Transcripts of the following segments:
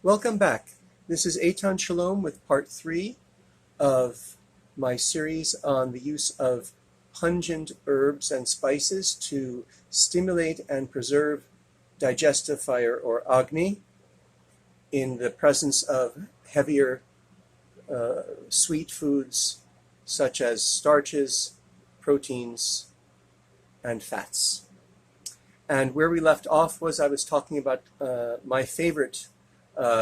Welcome back. This is Eitan Shalom with part 3 of my series on the use of pungent herbs and spices to stimulate and preserve digestive fire or Agni in the presence of heavier sweet foods such as starches, proteins, and fats. And where we left off was I was talking about my favorite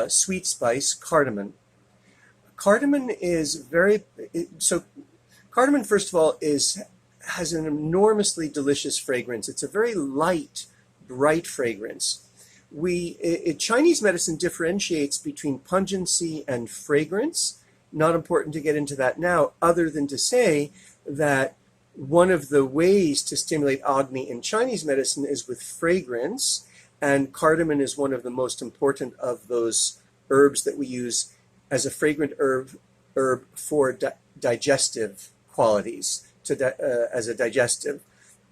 sweet spice, cardamom. Cardamom is cardamom, first of all, has an enormously delicious fragrance. It's a very light, bright fragrance. Chinese medicine differentiates between pungency and fragrance. Not important to get into that now, other than to say that one of the ways to stimulate Agni in Chinese medicine is with fragrance, and cardamom is one of the most important of those herbs that we use as a fragrant herb for digestive qualities, as a digestive.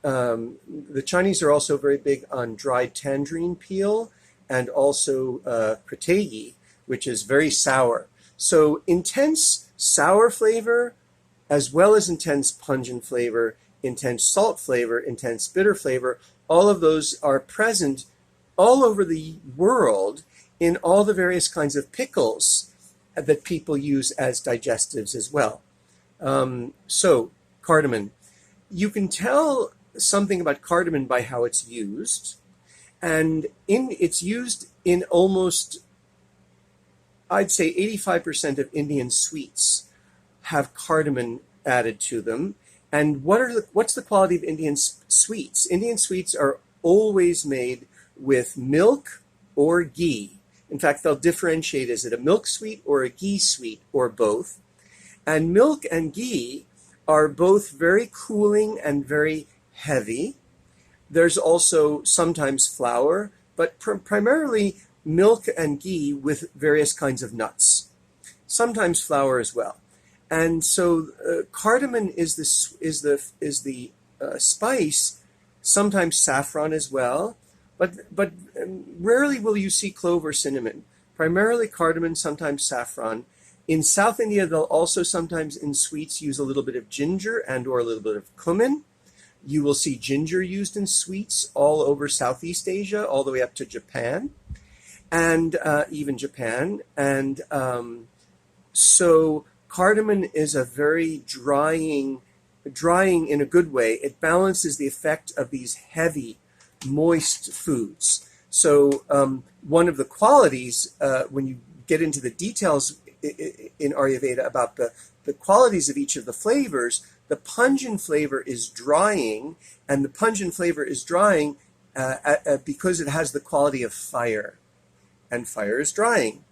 The Chinese are also very big on dried tangerine peel and also krategi, which is very sour. So intense sour flavor, as well as intense pungent flavor, intense salt flavor, intense bitter flavor, all of those are present all over the world in all the various kinds of pickles that people use as digestives as well. So cardamom. You can tell something about cardamom by how it's used. And it's used in almost, I'd say 85% of Indian sweets have cardamom added to them. And what's the quality of Indian sweets? Indian sweets are always made with milk or ghee. In fact, they'll differentiate, is it a milk sweet or a ghee sweet or both? And milk and ghee are both very cooling and very heavy. There's also sometimes flour, but primarily milk and ghee with various kinds of nuts. Sometimes flour as well. And so cardamom is the spice, sometimes saffron as well. But rarely will you see clove or cinnamon. Primarily cardamom, sometimes saffron. In South India, they'll also sometimes in sweets use a little bit of ginger and or a little bit of cumin. You will see ginger used in sweets all over Southeast Asia, all the way up to Japan, and even Japan. And so cardamom is a very drying in a good way. It balances the effect of these heavy, moist foods. So one of the qualities, when you get into the details in Ayurveda about the qualities of each of the flavors, the pungent flavor is drying, and the pungent flavor is drying because it has the quality of fire, and fire is drying.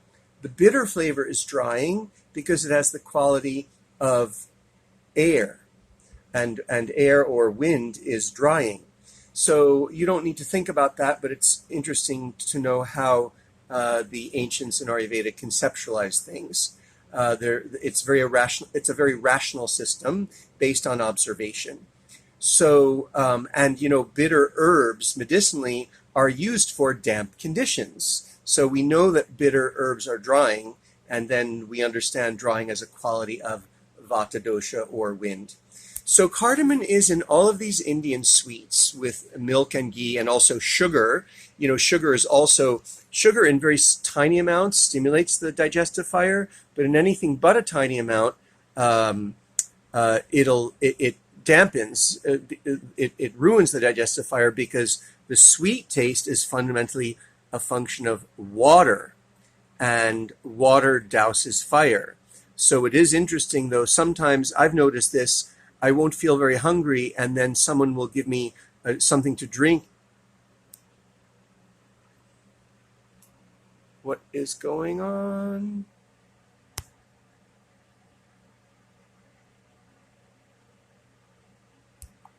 The bitter flavor is drying because it has the quality of air, and air or wind is drying. So you don't need to think about that, but it's interesting to know how the ancients in Ayurveda conceptualize things. It's a very rational system based on observation. So, bitter herbs medicinally are used for damp conditions. So we know that bitter herbs are drying, and then we understand drying as a quality of vata dosha or wind. So cardamom is in all of these Indian sweets with milk and ghee and also sugar. Sugar in very tiny amounts stimulates the digestive fire, but in anything but a tiny amount, it dampens, it ruins the digestive fire because the sweet taste is fundamentally a function of water, and water douses fire. So it is interesting, though, sometimes I've noticed this. I won't feel very hungry, and then someone will give me something to drink. What is going on?